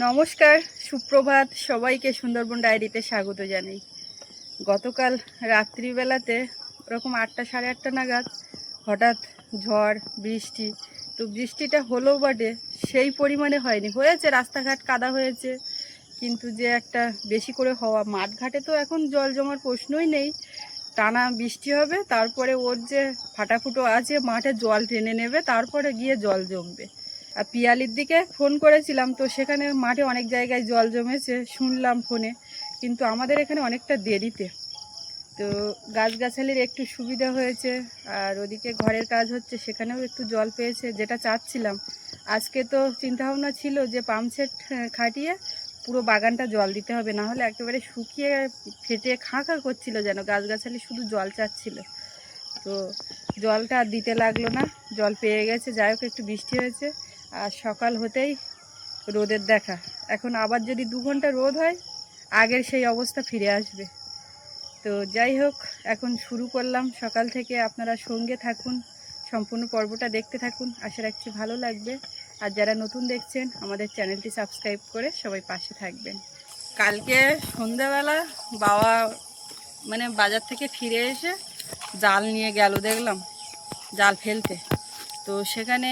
নমস্কার, সুপ্রভাত। সবাইকে সুন্দরবন ডায়েরিতে স্বাগত জানাই। গতকাল রাত্রিবেলাতে ওরকম 8টা সাড়ে 8টা নাগাদ হঠাৎ ঝড় বৃষ্টি। তো বৃষ্টিটা হলো বটে, সেই পরিমাণে হয়নি, হয়েছে রাস্তাঘাট কাদা হয়েছে, কিন্তু যে একটা বেশি করে হওয়া, মাঠঘাটে তো এখন জল জমার প্রশ্নই নেই। টানা বৃষ্টি হবে, তারপরে ওর যে ফাটাফুটো আছে মাঠে জল টেনে নেবে, তারপরে গিয়ে জল জমবে। আর পিয়ালির দিকে ফোন করেছিলাম, তো সেখানে মাঠে অনেক জায়গায় জল জমেছে শুনলাম ফোনে, কিন্তু আমাদের এখানে অনেকটা দেরিতে। তো গাছগাছালির একটু সুবিধা হয়েছে, আর ওদিকে ঘরের কাজ হচ্ছে, সেখানেও একটু জল পেয়েছে, যেটা চাচ্ছিলাম। আজকে তো চিন্তাভাবনা ছিল যে পাম্প সেট খাটিয়ে পুরো বাগানটা জল দিতে হবে, না হলে একেবারে শুকিয়ে ফেটে খাঁ খাঁ করছিল, যেন গাছগাছালি শুধু জল চাচ্ছিল। তো জলটা আর দিতে লাগলো না, জল পেয়ে গেছে। যাই হোক, একটু বৃষ্টি হয়েছে, আর সকাল হতেই রোদের দেখা। এখন আবার যদি 2 ঘন্টা রোদ হয়, আগের সেই অবস্থা ফিরে আসবে। তো যাই হোক, এখন শুরু করলাম সকাল থেকে। আপনারা সঙ্গে থাকুন, সম্পূর্ণ পর্বটা দেখতে থাকুন, আশা রাখছি ভালো লাগবে। আর যারা নতুন দেখছেন, আমাদের চ্যানেলটি সাবস্ক্রাইব করে সবাই পাশে থাকবেন। কালকে সন্ধ্যাবেলা বাবা বাজার থেকে ফিরে এসে জাল নিয়ে গেল, দেখলাম জাল ফেলতে। তো সেখানে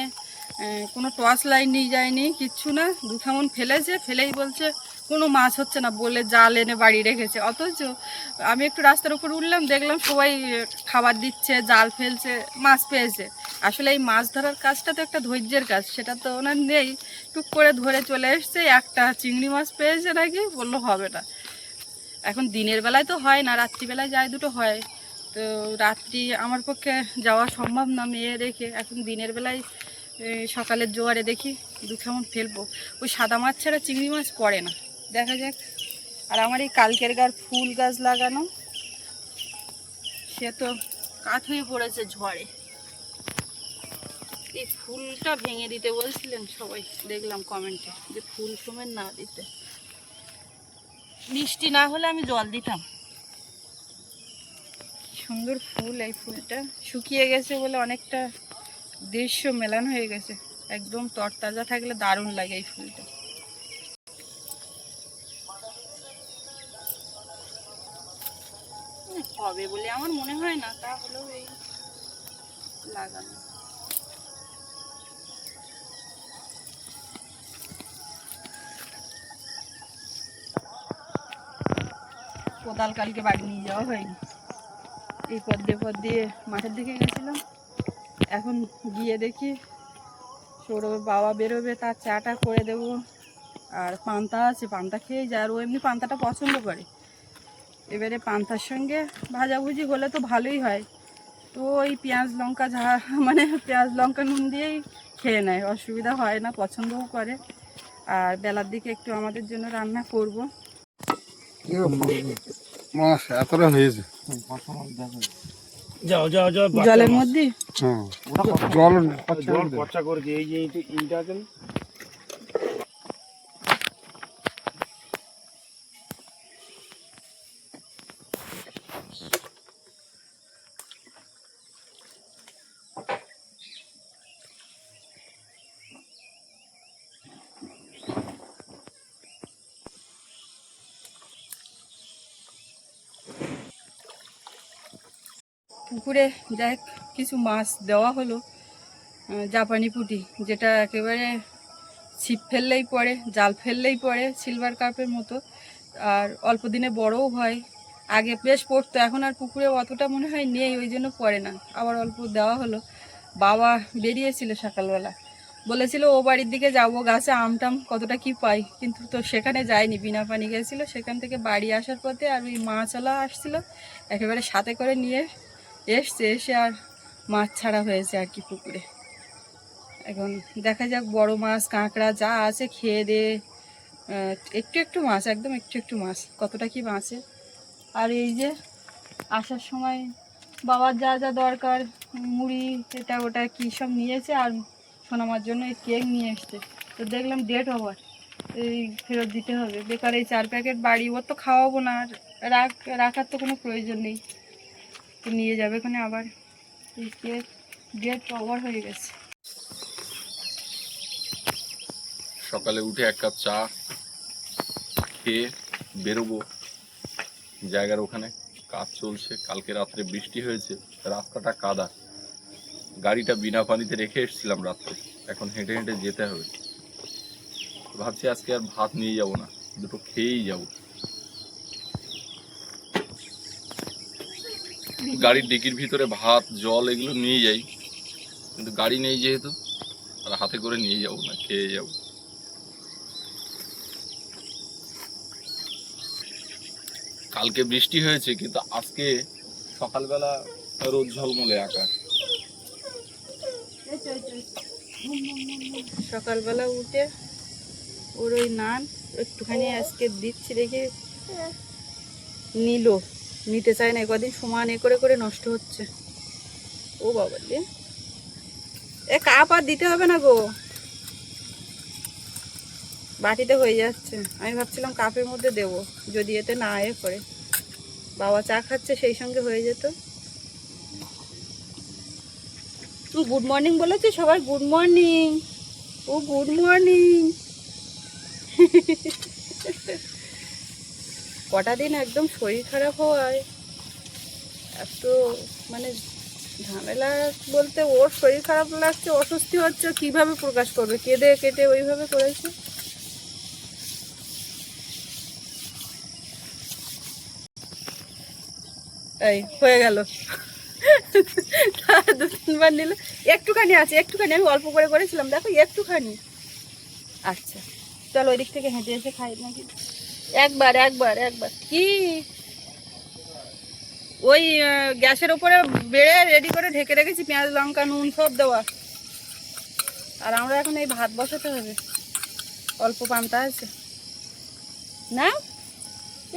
কোনো টর্চ লাইট নিয়ে যায়নি, কিচ্ছু না, 2 খামন ফেলেছে, ফেলেই বলছে কোনো মাছ হচ্ছে না, বলে জাল এনে বাড়ি রেখেছে। অথচ আমি একটু রাস্তার উপর উঠলাম, দেখলাম সবাই খাবার দিচ্ছে, জাল ফেলছে, মাছ পেয়েছে। আসলে এই মাছ ধরার কাজটা তো একটা ধৈর্যের কাজ, সেটা তো ওনার নেই। টুক করে ধরে চলে এসছে, একটা চিংড়ি মাছ পেয়েছে নাকি, বললো হবে না। এখন দিনের বেলায় তো হয় না, রাত্রিবেলায় যায় দুটো হয়। তো রাত্রি আমার পক্ষে যাওয়া সম্ভব না মেয়ে রেখে। এখন দিনের বেলায় সকালের জোয়ারে দেখি 2 খামন ফেলবো। ওই সাদা মাছ ছাড়া চিংড়ি মাছ পড়ে না, দেখা যাক। আর আমার এই কালকের গার ফুল গাছ লাগানো, সে তো কাঠ হয়ে পড়েছে ঝড়ে। এই ফুলটা ভেঙে দিতে বলছিলেন সবাই, দেখলাম কমেন্টে, যে ফুল সমেত না দিতে। বৃষ্টি না হলে আমি জল দিতাম। সুন্দর ফুল, এই ফুলটা শুকিয়ে গেছে বলে অনেকটা দৃশ্য মেলান হয়ে গেছে। একদম তরতাজা থাকলে দারুণ লাগে এই ফুলটা। হবে বলে আমার মনে হয় না, তা হলেও এই লাগানো। কোদাল কালকে বাড়ি নিয়ে যাওয়া হয়নি, এই পথ দিয়ে মাঠের দিকে গেছিলাম। এখন গিয়ে দেখি সৌরভের বাবা বেরোবে, তার চাটা করে দেবো। আর পান্তা আছে, পান্তা খেয়ে যায়, আর ও এমনি পান্তাটা পছন্দ করে। এবারে পান্তার সঙ্গে ভাজাভুজি হলে তো ভালোই হয়। তো ওই পেঁয়াজ লঙ্কা পেঁয়াজ লঙ্কা নুন দিয়েই খেয়ে নেয়, অসুবিধা হয় না, পছন্দও করে। আর বেলার দিকে একটু আমাদের জন্য রান্না করব। মাছ এতটা হয়েছে জলের মধ্যে জল খরচা করেছে। এই যে ইটা আছে না, পুকুরে যাই কিছু মাছ দেওয়া হলো, জাপানি পুঁটি, যেটা একেবারে ছিপ ফেললেই পড়ে, জাল ফেললেই পড়ে, সিলভার কার্পের মতো। আর অল্প দিনে বড়ও হয়। আগে বেশ পড়তো, এখন আর পুকুরে অতটা মনে হয় নেই, ওই জন্য পড়ে না। আবার অল্প দেওয়া হলো। বাবা বেরিয়েছিল সকালবেলা, বলেছিল ও বাড়ির দিকে যাবো, গাছে আমটাম কতটা কি পাই, কিন্তু তো সেখানে যায়নি, বিনা পানি গেছিলো। সেখান থেকে বাড়ি আসার পথে আর ওই মাছওয়ালা আসছিল, একেবারে সাথে করে নিয়ে এসছে, এসে আর মাছ ছাড়া হয়েছে আর কি পুকুরে। এখন দেখা যাক, বড় মাছ কাঁকড়া যা আছে খেয়ে দিয়ে একটু একটু মাছ, একদম একটু একটু মাছ, কতটা কি বাঁচে। আর এই যে আসার সময় বাবার যা যা দরকার, মুড়ি এটা ওটা কী সব নিয়েছে, আর সোনামার জন্য এই কেক নিয়ে এসছে। তো দেখলাম ডেট ওভার, এই ফেরত দিতে হবে। বেকার এই 4 প্যাকেট বাড়ি, ওর তো খাওয়াবো না, আর রাখার তো কোনো প্রয়োজন নেই। তো নিয়ে যাবে ওখানে আবার, এই কেক ডেট ওভার হয়ে গেছে। সকালে উঠে এক কাপ চা খেয়ে বেরোবো জায়গার ওখানে। কাজ চলছে, কালকে রাত্রে বৃষ্টি হয়েছে, রাস্তাটা কাদা, গাড়িটা বিনা পানিতে রেখে এসেছিলাম রাত্রে, এখন হেঁটে হেঁটে যেতে হবে। ভাবছি আজকে আর ভাত নিয়ে যাব না, দুটো খেয়েই যাব। গাড়ির ডিকির ভিতরে ভাত জল এগুলো নিয়ে যাই, কিন্তু গাড়ি নেই যেহেতু আর হাতে করে নিয়ে যাব না, খেয়ে যাব। কালকে বৃষ্টি হয়েছে কিন্তু আজকে সকালবেলা রোদ ঝলমলে আকাশ। সকালবেলা উঠে ওর ওই নান একটুখানি আজকে দিচ্ছি দেখে নিতে চায় না, কদিন সমান করে করে নষ্ট হচ্ছে। ও বাবা রে, এ কাপ আর দিতে হবে না গো, বাটিতে হয়ে যাচ্ছে। আমি ভাবছিলাম কাপের মধ্যে দেবো, যদি এতে না করে। বাবা চা খাচ্ছে, সেই সঙ্গে হয়ে যেত। তুই গুড মর্নিং বলেছিস সবাই? Good morning. ও গুড মর্নিং। কটা দিন একদম শরীর খারাপ হওয়ায় এত মানে ঝামেলা বলতে, ওর শরীর খারাপ লাগছে, অস্বস্তি হচ্ছে, কিভাবে প্রকাশ করবে? কেঁদে কেটে ওইভাবে করেছে। এই হয়ে গেল, দু তিনবার নিল। একটুখানি আছে, একটুখানি, আমি অল্প করে করেছিলাম, দেখো একটুখানি। আচ্ছা চলো ওই দিক থেকে হেঁটে এসে খাই নাকি। একবার একবার একবার কি ওই গ্যাসের ওপরে বেড়ে রেডি করে ঢেকে রেখেছি, পেঁয়াজ লঙ্কা নুন সব দেওয়া। আর আমরা এখন এই ভাত বসাতে হবে, অল্প পান্তা আছে না।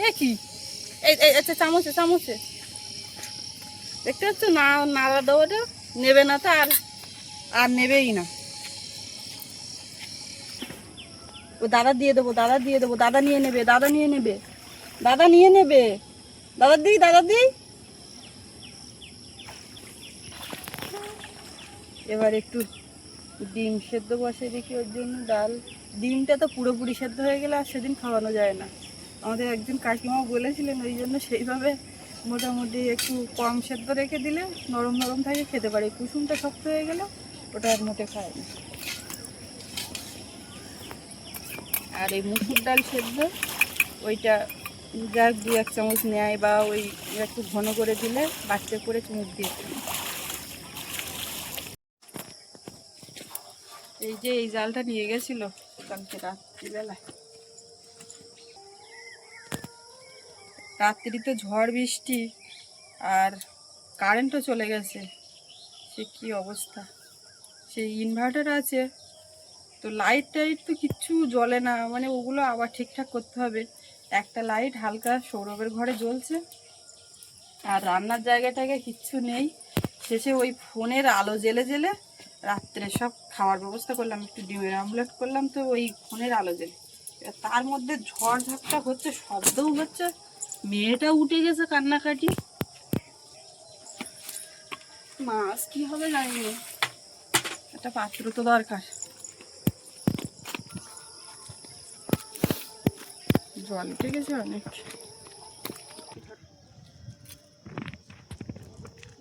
এ কি এই আচ্ছা, চামচে চামচে দেখতে পাচ্ছ না, নাড়া দেওয়াটা নেবে না তো, আর নেবেই না। ও দাদা দিয়ে দেবো, দাদা দিয়ে দেবো, দাদা নিয়ে নেবে, দাদা নিয়ে নেবে, দাদা নিয়ে নেবে, দাদা দিই, দাদা দিই। এবার একটু ডিম সেদ্ধ বসে দেখি, ওর জন্য ডাল। ডিমটা তো পুরোপুরি সেদ্ধ হয়ে গেলে আর সেদিন খাওয়ানো যায় না। আমাদের একজন কাকিমাও বলেছিলেন, ওই জন্য সেইভাবে মোটামুটি একটু কম সেদ্ধ রেখে দিলে নরম নরম থাকে, খেতে পারে। কুসুমটা শক্ত হয়ে গেলে ওটা আর মোটে খায় না। আর এই মুসুর ডাল সেদ্ধ ওইটা যাক 2-1 চামচ নেয়, বা ওই একটু ঘন করে দিলে বাচ্চা করে চুমুক দিয়ে দেবে। এই যে এই জালটা নিয়ে গেছিল কালকে রাত্রিবেলায়, রাত্রিতে ঝড় বৃষ্টি আর কারেন্টও চলে গেছে। সে কি অবস্থা! সেই ইনভার্টার আছে তো, লাইট টাইট তো কিচ্ছু জ্বলে না, মানে ওগুলো আবার ঠিকঠাক করতে হবে। একটা লাইট হালকা সৌরভের ঘরে জ্বলছে, আর রান্নার জায়গাটাকে কিচ্ছু নেই। শেষে ওই ফোনের আলো জেলে জেলে রাত্রে সব খাওয়ার ব্যবস্থা করলাম, একটু ডিমের আমলেট করলাম তো ওই ফোনের আলো জেলে। তার মধ্যে ঝড় ঝাপটা হচ্ছে, শব্দও হচ্ছে, মেয়েটা উঠে গেছে কান্নাকাটি। মাছ কি হবে জানি না, একটা পাত্র তো দরকার। জল উঠে গেছে অনেক।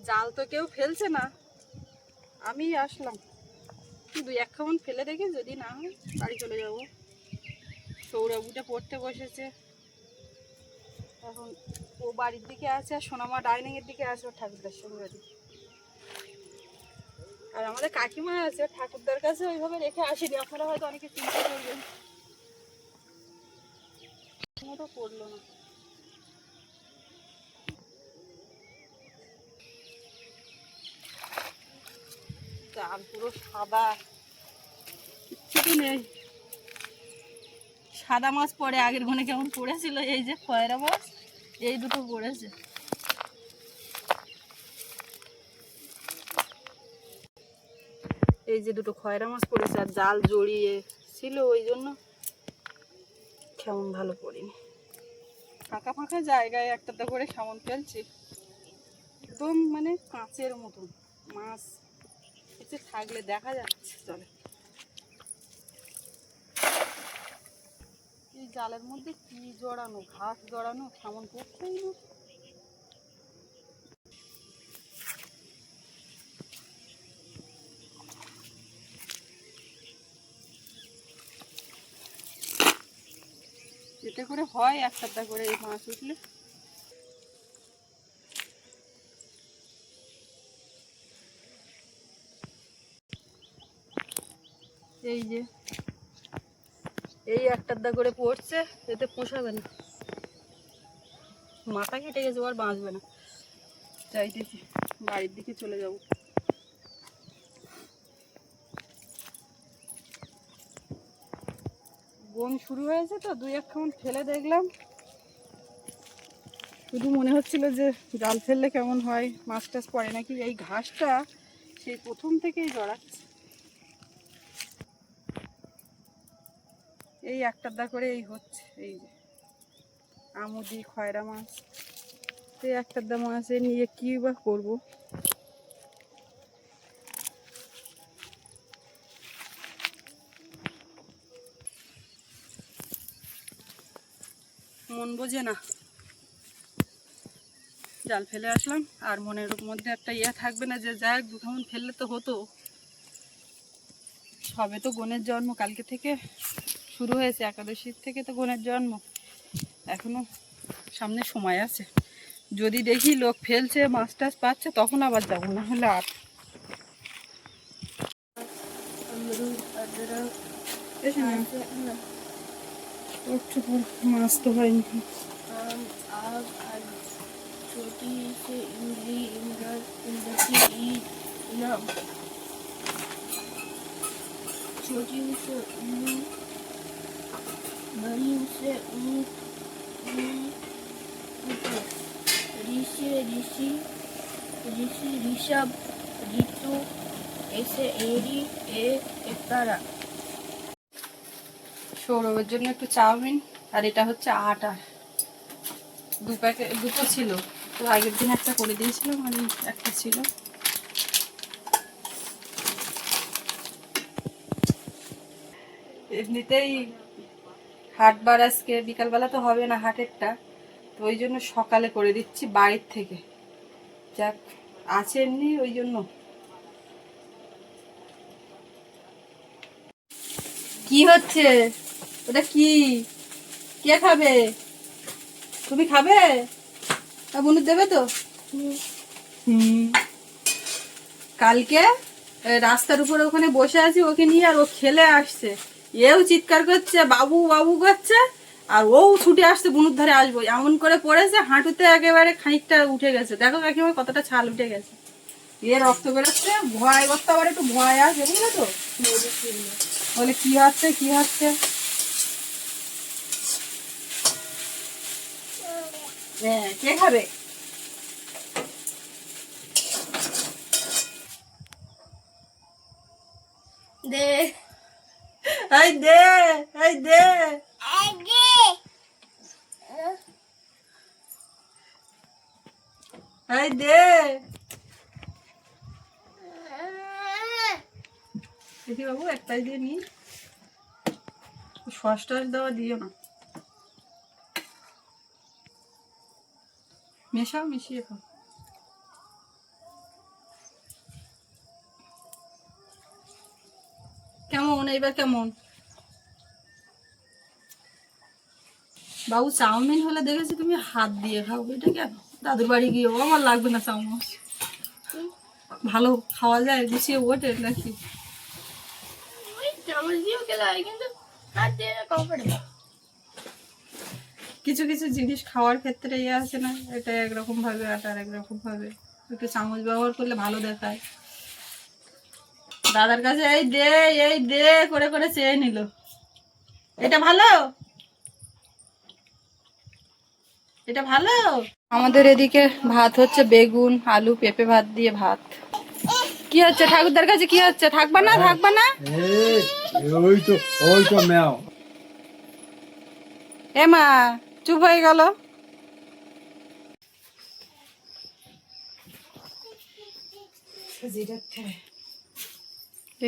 জাল তো কেউ ফেলছে না, আমি আসলাম 2-1 খামন ফেলে রেখে, যদি না হয় বাড়ি চলে যাবো। সৌরভটা পড়তে বসেছে এখন, ও বাড়ির দিকে আছে, আর সোনামা ডাইনিং এর দিকে আছে, ওর ঠাকুরদার সঙ্গে বাড়ি। আর আমাদের কাকিমা আছে, ঠাকুরদার কাছে ওইভাবে রেখে আসেনি, আপনারা হয়তো অনেকে চিন্তা করবেন। মতো করলো না। চাল পুরো সাদা, কিচ্ছু নেই। সাদা মাছ পড়ে, আগের ঘনে কেমন পড়েছিল, এই যে খয়রা মাছ, এই দুটো পড়েছে। এই যে দুটো খয়রা মাছ পড়েছে, আর জাল জড়িয়ে ছিল, ওই জন্য কেমন ভালো পড়েনি। ফাঁকা ফাঁকা জায়গায় একটাতে করে সামন ফেলছি, একদম মানে কাঁচের মতন মাছ কিছু থাকলে দেখা যাচ্ছে। চলে জালের মধ্যে কি জড়ানো, ঘাস জড়ানো, সামন করছেই না। এতে করে হয় একটা করে এই মাছ উঠলে। এই যে এই একটা করে পড়ছে, এতে পোষাবে না, মাথা কেটে গেছে, আর বাঁচবে না। চাইতেছি বাড়ির দিকে চলে যাব। বন শুরু হয়েছে তো, দুই এক খামন ফেলে দেখলাম, শুধু মনে হচ্ছিল যে জাল ফেললে কেমন হয়, মাছ টাছ পড়ে নাকি। এই ঘাসটা সেই প্রথম থেকেই জড়াচ্ছে। এই একটা করে এই হচ্ছে, এই যে আমুদি খয়রা মাছ, এই একটা মাছ নিয়ে কি বা করবো। মন বোঝে না, জাল ফেলে আসলাম আর মনের মধ্যে একটা থাকবে না যে যাক দু খামন ফেললে তো হতো। সবে তো গনের জন্ম, কালকে থেকে শুরু হয়েছে, একাদশীর থেকে তো গনের জন্ম, এখনো সামনে সময় আছে। যদি দেখি লোক ফেলছে, মাছ টাছ পাচ্ছে, তখন আবার যাবো, না হলে আর। মাছ তো হয়নি। छोटी से इमली इमरती ईद इनाम छोटी से उल्लू बड़ी से ऊँट ऋषि ऋषि ऋषि ऋषभ ऋतु ऐसे एरी एक तारा। সৌরভের জন্য একটু চাউমিন, আর এটা হচ্ছে আটা, দুটো ছিল, তো আগের দিন একটা করে দিয়েছিলাম আর একটা ছিল। এমনিতেই হাটবার আজকে বিকালবেলা তো হবে না হাটেরটা, তো ওই জন্য সকালে করে দিচ্ছি বাড়ির থেকে, যাক আছে এমনি ওই জন্য। কি হচ্ছে ওটা? কি কে খাবে? তুমি খাবে? বনু দেবে তো? কালকে রাস্তার উপরে ওখানে বসে আছি ওকে নিয়ে, আর ও খেলে আসছে, এও চিৎকার করছে বাবু বাবু করছে, আর ও ছুটে আসছে বনুর ধারে আসবো, এমন করে পড়েছে হাঁটুতে একেবারে খানিকটা উঠে গেছে। দেখো কাকিমা কতটা ছাল উঠে গেছে, এ রক্ত বেরোচ্ছে, ভয় করতে আবার একটু ভয় আছে, বুঝলে তো? বলে কি হচ্ছে কি হচ্ছে। হ্যাঁ, কে খাবে? दे এই দে, এই দে, এই দে। দেখি বাবু একটাই দিয়ে নি, সস টস দেওয়া দিও না, মেশাও, মিশিয়ে খাও। কেমন এইবার কেমন? বাবু চাউমিন হলে দেখেছি তুমি হাত দিয়ে খাও, এটা কেন? দাদুর বাড়ি গিয়েও আমার লাগবে না চাউমিন, ভালো খাওয়া যায়, গুছিয়ে ওঠে নাকি? चावल दियो के लाए কিন্তু হাত দিয়ে কমফর্টেবল। কিছু কিছু জিনিস খাওয়ার ক্ষেত্রে আছে না, এটা একরকম ভাবে আটা একরকম ভাবে, একটু চামচ ব্যবহার করলে ভালো দেখায়। দাদার কাছে এই দে করে করে চেয়ে নিল, এটা ভালো, এটা ভালো। আমাদের এদিকে ভাত হচ্ছে বেগুন আলু পেঁপে ভাত দিয়ে ভাত। কি হচ্ছে ঠাকুরদার কাছে? কি হচ্ছে? থাকবা না থাকবা না? ওই তো ম্যাও। এ মা চুপ হয়ে গেল।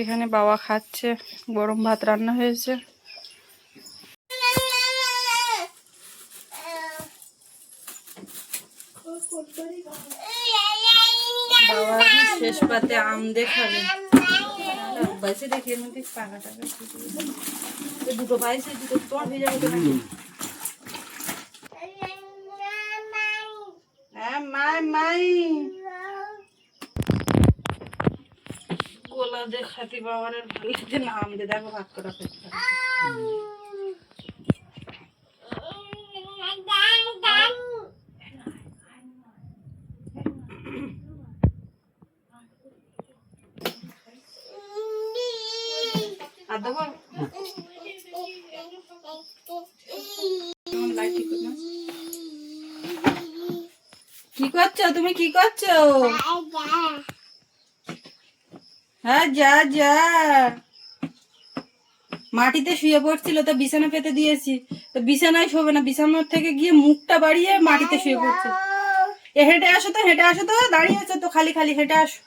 এখানে বাবা খাচ্ছে, গরম ভাত রান্না হয়েছে। বাবা শেষ পাতে আম দেখাবে বাইসে দেখি এর মধ্যে পাকা টাকা দুটো বাইসে দুটো তোমার ভেজা হতো নাকি হ্যাঁ মাই মাই গোলা দেখাতি বাবার ভালো লাগছে না আম দিয়ে দেখো ভাগ করা ফেলতে আর দেবো কি করছো তুমি কি করছো হ্যাঁ যা যা মাটিতে শুয়ে পড়ছিল তো বিছানা পেতে দিয়েছি তো বিছানায় শোবে না বিছানার থেকে গিয়ে মুখটা বাড়িয়ে মাটিতে শুয়ে পড়ছে এ হেঁটে আসো তো দাঁড়িয়ে আছো তো খালি খালি হেঁটে আসো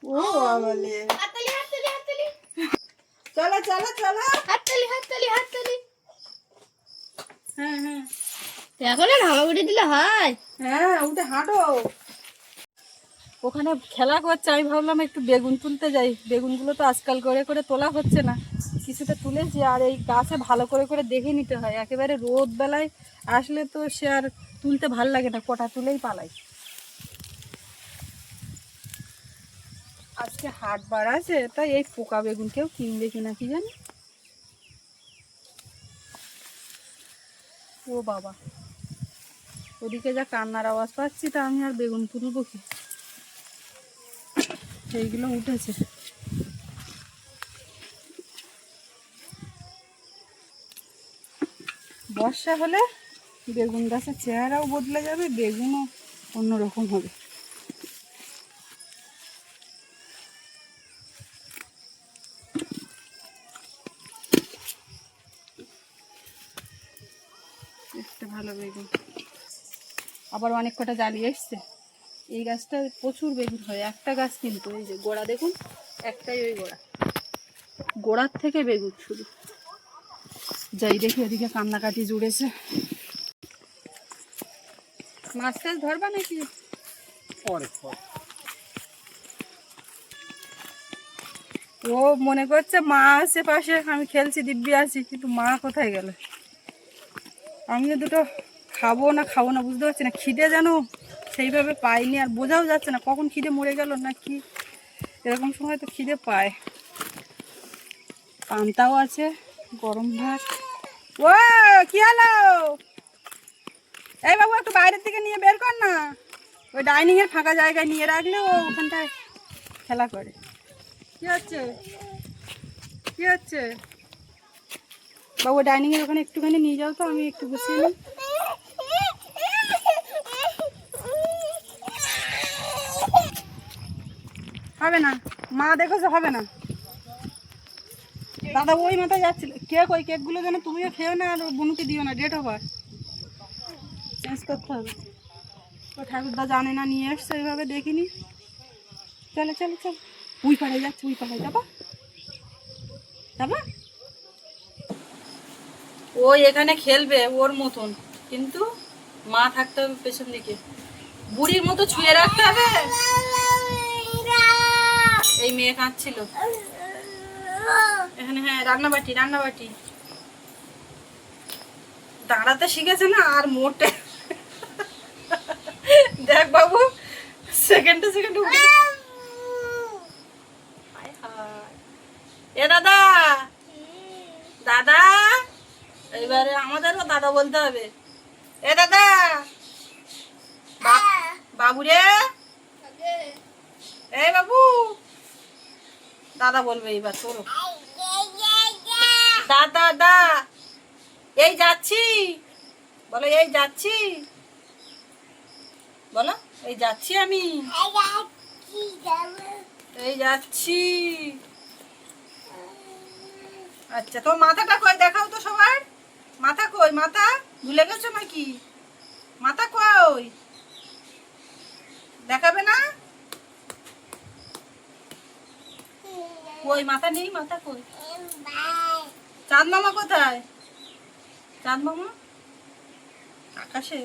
ও বলে চলো চলো চলো হাততালি হাততালি হাততালি হ্যাঁ হ্যাঁ এখন আর হাওয়া উঠে দিলে হয় হ্যাঁ উঠে হাঁটো ওখানে খেলা করছে আমি ভাবলাম একটু বেগুন তুলতে যাই বেগুনগুলো তো আজকাল করে করে তোলা হচ্ছে না কিছুটা তুলেছি আর এই গাছে ভালো করে করে দেখে নিতে হয় একেবারে রোদ বেলায় আসলে তো সে আর তুলতে ভাল লাগে না কটা তুলেই পালাই আজকে হাট বার আছে তাই এই পোকা বেগুন কেউ কিনবে কিনা কি জানি ও বাবা ওদিকে যা কান্নার আওয়াজ পাচ্ছি তা আমি আর বেগুন তুলবো কি সেইগুলো উঠেছে বর্ষা হলে বেগুন গাছের চেহারাও বদলে যাবে বেগুনও অন্যরকম হবে একটা ভালো বেগুন আবার অনেক কটা জ্বালিয়ে এসছে এই গাছটা প্রচুর বেগুন হয় একটা গাছ কিন্তু এই যে গোড়া দেখুন একটাই ওই গোড়ার থেকে বেগুন শুরু যাই দেখি এদিকে কান্নাকাটি জুড়েছে মাছ টাছ ধরবা নাকি ও মনে করছে মা আছে পাশে আমি খেলছি দিব্যি আছি কিন্তু মা কোথায় গেল আমিও দুটো খাবো না বুঝতে পারছি না খিদে যেন সেইভাবে পাইনি আর বোঝাও যাচ্ছে না কখন খিদে মরে গেল না কি এরকম সময় তো খিদে পায় পান্তাও আছে গরম ভাত ও কি হলো এই বাবু একটু বাইরের থেকে নিয়ে বের কর না ওই ডাইনিং এর ফাঁকা জায়গায় নিয়ে রাখলে ও ওখানটায় খেলা করে কি হচ্ছে বাবু ডাইনিং এর ওখানে একটুখানি নিয়ে যাও তো আমি একটু গুছিয়ে নিই হবে না মা দেখেছো হবে না দাদা ওই মাথায় যাচ্ছিল কেক ওই কেকগুলো যেন তুমিও খেও না আর বুনুকে দিও না ডেট ওভার চেঞ্জ করতে হবে ও ঠাকুরদা জানে না নিয়ে এসছে এইভাবে দেখিনি চলো উই পাড়ায় যাচ্ছে যাবা ও এখানে খেলবে ওর মতন কিন্তু মা থাকতে হবে পেছন দিকে বুড়ির মতো ছুঁয়ে রাখতে হবে এই মেয়ে কাঁদছিল এখানে হ্যাঁ রান্নাবাটি দাঁড়াতে শিখেছে না আর মোটে দেখ বাবু সেকেন্ডে উঠে এ দাদা এইবারে আমাদেরও দাদা বলতে হবে এ দাদা বাবু রে এই বাবু দাদা বলবে এইবার তোরও দাদা এই যাচ্ছি বলো এই যাচ্ছি আমি এই যাচ্ছি আচ্ছা তোর মাথাটা কই দেখাও তো সবার মাথা কই মাথা ভুলে গেছো নাকি মাথা কই দেখাবে না কই মাথা নেই, মাথা কই? চাঁদ মামা কোথায়? চাঁদ মামা আকাশে।